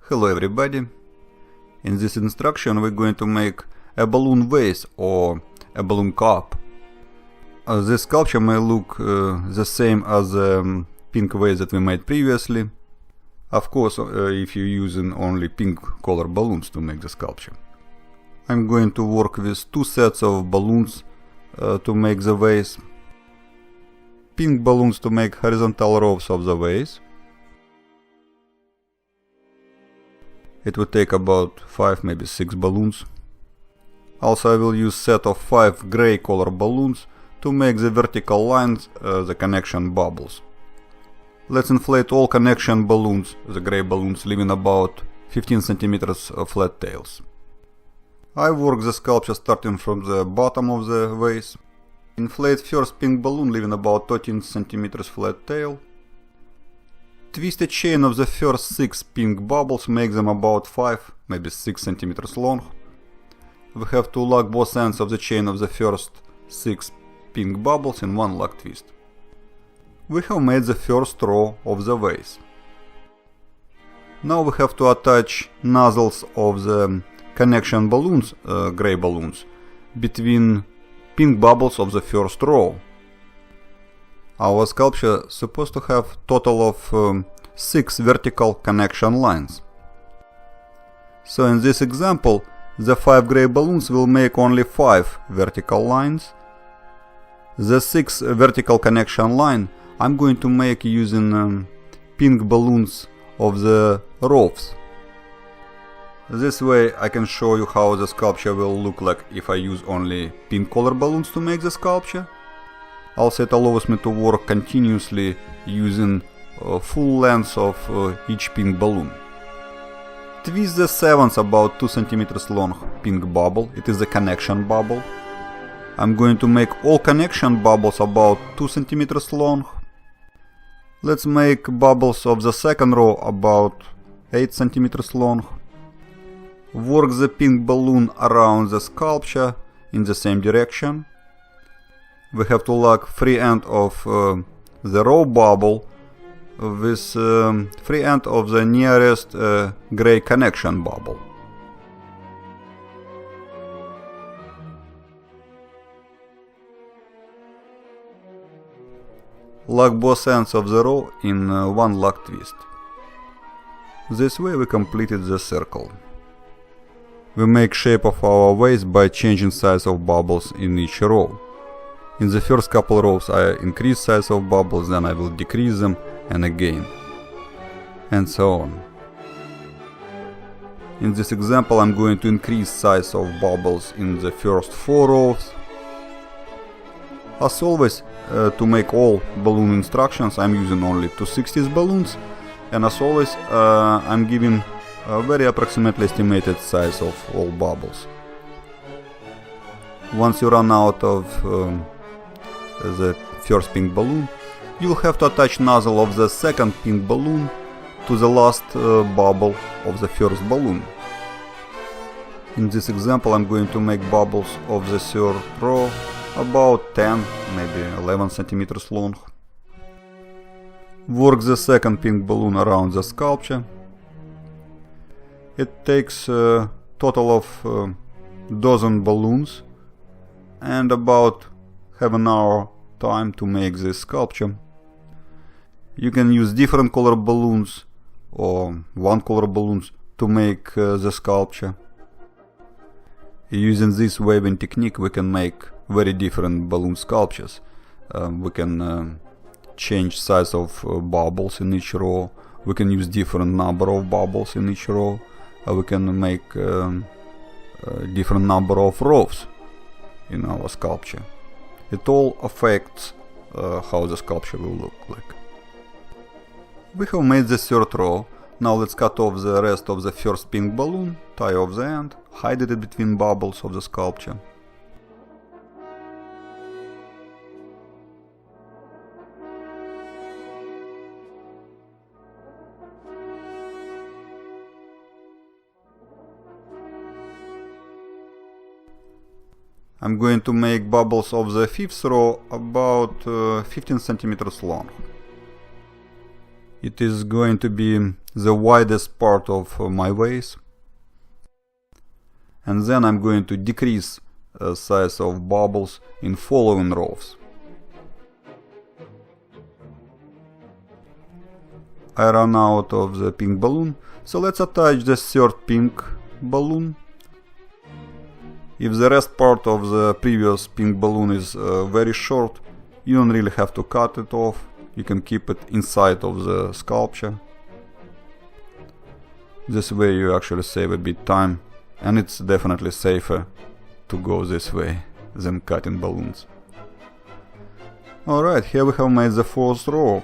Hello everybody. In this instruction we're going to make a balloon vase or a balloon cup. This sculpture may look the same as the pink vase that we made previously. Of course, if you're using only pink color balloons to make the sculpture. I'm going to work with two sets of balloons to make the vase. Pink balloons to make horizontal rows of the vase. It will take about 5, maybe 6 balloons. Also I will use set of 5 gray color balloons to make the vertical lines, the connection bubbles. Let's inflate all connection balloons, the gray balloons, leaving about 15 centimeters of flat tails. I work the sculpture starting from the bottom of the vase. Inflate first pink balloon, leaving about 13 centimeters flat tail. Twist a chain of the first 6 pink bubbles, make them about 5, maybe 6 centimeters long. We have to lock both ends of the chain of the first 6 pink bubbles in one lock twist. We have made the first row of the vase. Now we have to attach nozzles of the connection balloons, gray balloons, between pink bubbles of the first row. Our sculpture is supposed to have total of 6 vertical connection lines. So in this example, the 5 gray balloons will make only 5 vertical lines. The 6 vertical connection line I'm going to make using pink balloons of the rows. This way I can show you how the sculpture will look like if I use only pink color balloons to make the sculpture. Also it allows me to work continuously using full length of each pink balloon. Twist the 7th about 2 centimeters long pink bubble, it is the connection bubble. I'm going to make all connection bubbles about 2 centimeters long. Let's make bubbles of the second row about 8 centimeters long. Work the pink balloon around the sculpture in the same direction. We have to lock free end of the row bubble with free end of the nearest gray connection bubble. Lock both ends of the row in one lock twist. This way we completed the circle. We make shape of our vase by changing size of bubbles in each row. In the first couple rows I increase size of bubbles, then I will decrease them, and again, and so on. In this example I'm going to increase size of bubbles in the first 4 rows. As always, to make all balloon instructions I'm using only 2/60 balloons, and as always I'm giving a very approximately estimated size of all bubbles. Once you run out of the first pink balloon, you'll have to attach nozzle of the second pink balloon to the last bubble of the first balloon. In this example I'm going to make bubbles of the third row about 10, maybe 11 centimeters long. Work the second pink balloon around the sculpture. It takes a total of dozen balloons and about half an hour time to make this sculpture. You can use different color balloons or one color balloons to make the sculpture. Using this waving technique we can make very different balloon sculptures. We can change size of bubbles in each row. We can use different number of bubbles in each row. We can make different number of rows in our sculpture. It all affects how the sculpture will look like. We have made the third row. Now let's cut off the rest of the first pink balloon, tie off the end, hide it between bubbles of the sculpture. I'm going to make bubbles of the 5th row about 15 centimeters long. It is going to be the widest part of my vase. And then I'm going to decrease the size of bubbles in following rows. I ran out of the pink balloon, so let's attach the third pink balloon. If the rest part of the previous pink balloon is very short, you don't really have to cut it off. You can keep it inside of the sculpture. This way you actually save a bit time, and it's definitely safer to go this way than cutting balloons. Alright, here we have made the fourth row.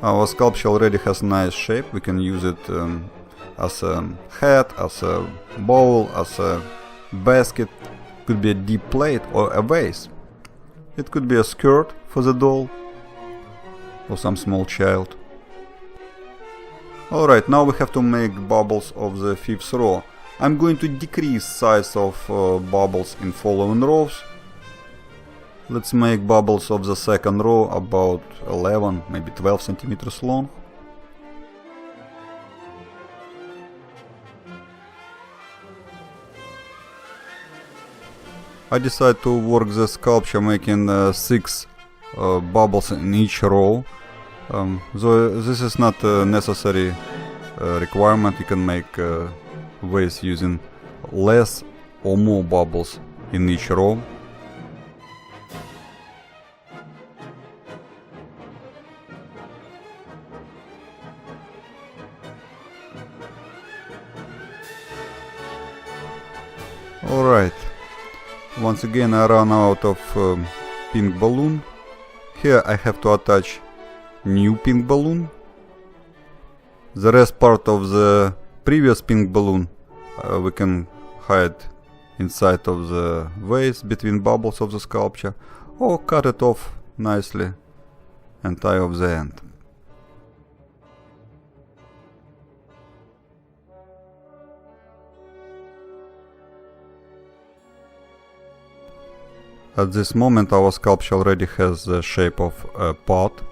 Our sculpture already has a nice shape. We can use it as a hat, as a bowl, as a basket. Could be a deep plate or a vase. It could be a skirt for the doll or some small child. Alright, now we have to make bubbles of the fifth row. I'm going to decrease size of bubbles in following rows. Let's make bubbles of the second row about 11, maybe 12 centimeters long. I decided to work the sculpture making 6 bubbles in each row. So this is not a necessary requirement. You can make vase using less or more bubbles in each row. Alright, once again I ran out of pink balloon. Here I have to attach new pink balloon. The rest part of the previous pink balloon we can hide inside of the vase between bubbles of the sculpture, or cut it off nicely and tie off the end. At this moment our sculpture already has the shape of a pot.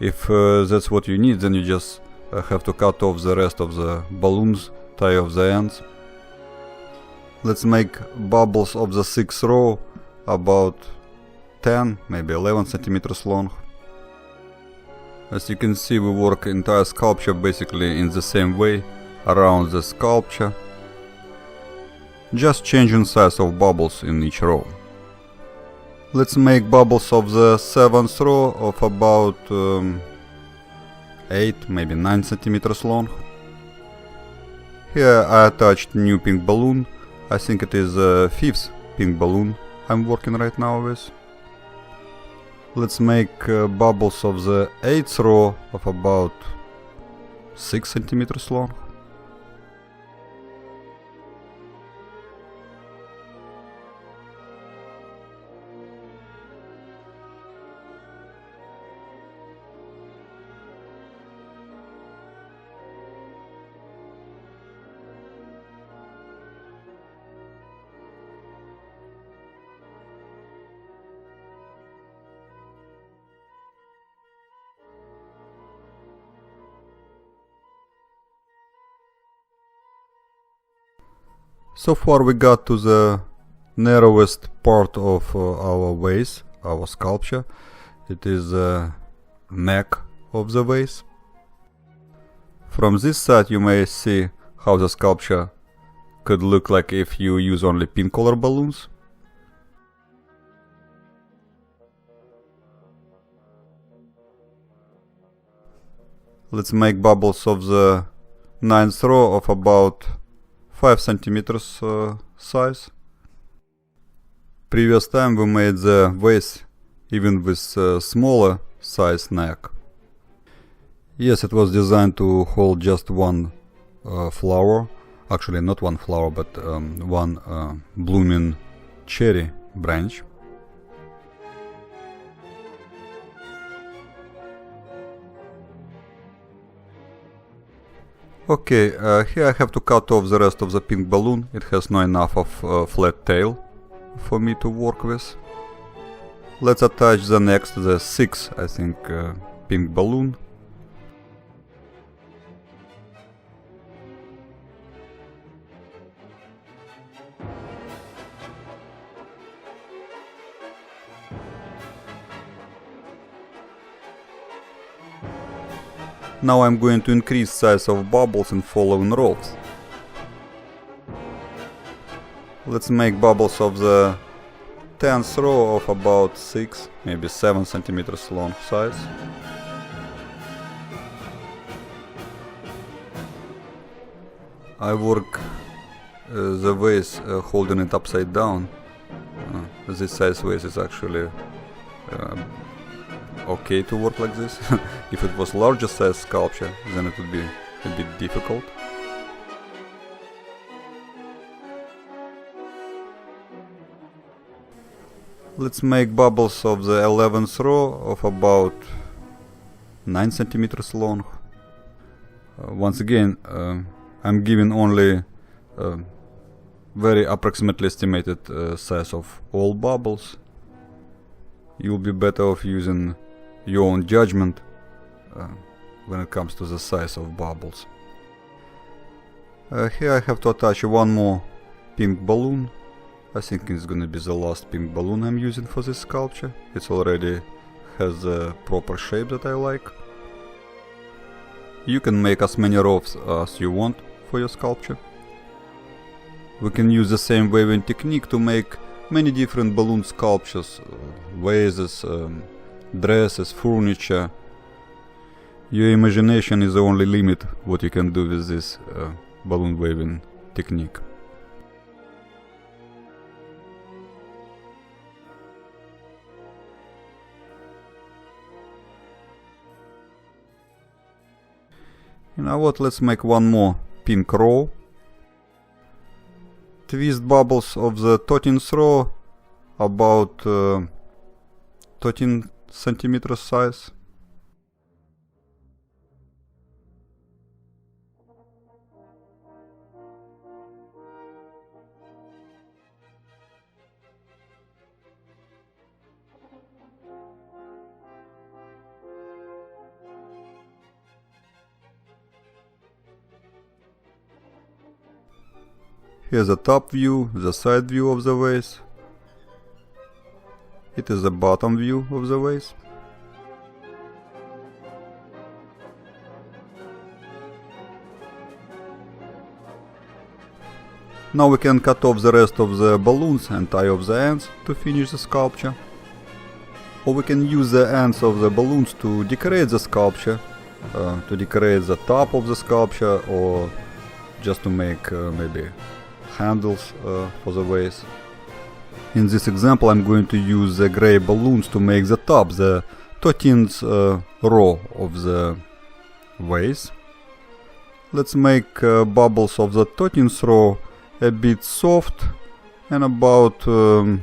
If that's what you need, then you just have to cut off the rest of the balloons, tie off the ends. Let's make bubbles of the sixth row about 10, maybe 11 centimeters long. As you can see, we work entire sculpture basically in the same way around the sculpture, just changing size of bubbles in each row. Let's make bubbles of the seventh row of about 8, maybe 9 centimeters long. Here I attached new pink balloon. I think it is the 5th pink balloon I'm working right now with. Let's make bubbles of the 8th row of about 6 centimeters long. So far we got to the narrowest part of our vase, our sculpture. It is the neck of the vase. From this side you may see how the sculpture could look like if you use only pink color balloons. Let's make bubbles of the 9th row of about 5 centimeters size. Previous time we made the vase even with smaller size neck. Yes, it was designed to hold just one flower, actually not one flower, but one blooming cherry branch. Okay, here I have to cut off the rest of the pink balloon. It has not enough of flat tail for me to work with. Let's attach the next, the 6, I think, pink balloon. Now I'm going to increase size of bubbles in following rows. Let's make bubbles of the 10th row of about 6, maybe 7 centimeters long size. I work the vase holding it upside down. This size vase is actually okay to work like this. If it was larger size sculpture, then it would be a bit difficult. Let's make bubbles of the 11th row of about 9 centimeters long. Once again, I'm giving only very approximately estimated size of all bubbles. You'll be better off using your own judgment when it comes to the size of bubbles. Here I have to attach one more pink balloon. I think it's gonna be the last pink balloon I'm using for this sculpture. It already has the proper shape that I like. You can make as many rows as you want for your sculpture. We can use the same waving technique to make many different balloon sculptures, vases, dresses, furniture. Your imagination is the only limit what you can do with this balloon waving technique. You know what, let's make one more pink row. Twist bubbles of the 13th row about 13 centimeters size. Here's the top view, the side view of the vase. It is the bottom view of the vase. Now we can cut off the rest of the balloons and tie off the ends to finish the sculpture. Or we can use the ends of the balloons to decorate the sculpture, to decorate the top of the sculpture, or just to make maybe handles for the vase. In this example I'm going to use the gray balloons to make the top, the 13th row of the vase. Let's make bubbles of the 13th row a bit soft and about 2,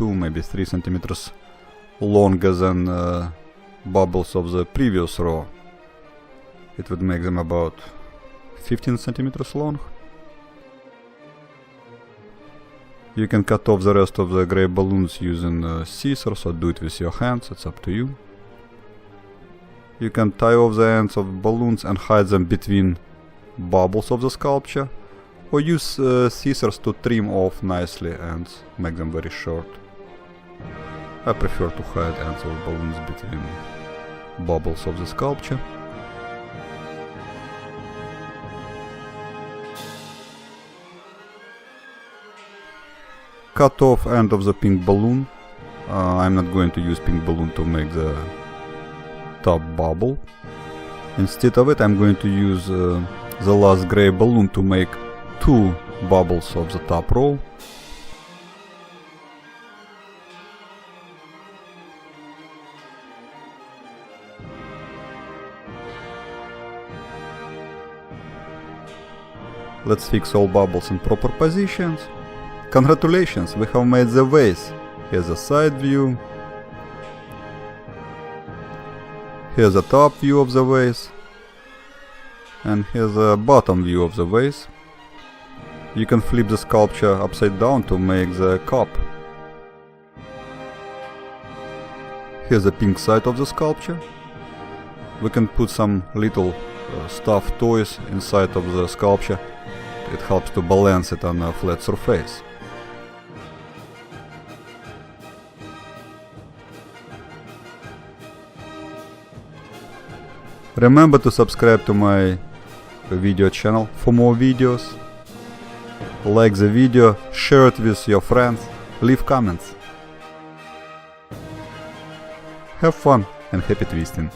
maybe 3 centimeters longer than bubbles of the previous row. It would make them about 15 centimeters long. You can cut off the rest of the gray balloons using scissors or do it with your hands, it's up to you. You can tie off the ends of balloons and hide them between bubbles of the sculpture, or use scissors to trim off nicely and make them very short. I prefer to hide ends of balloons between bubbles of the sculpture. Cut off end of the pink balloon. I'm not going to use pink balloon to make the top bubble. Instead of it I'm going to use the last gray balloon to make 2 bubbles of the top row. Let's fix all bubbles in proper positions. Congratulations, we have made the vase. Here's the side view. Here's the top view of the vase. And here's the bottom view of the vase. You can flip the sculpture upside down to make the cup. Here's the pink side of the sculpture. We can put some little stuffed toys inside of the sculpture. It helps to balance it on a flat surface. Remember to subscribe to my video channel for more videos. Like the video, share it with your friends, leave comments. Have fun and happy twisting!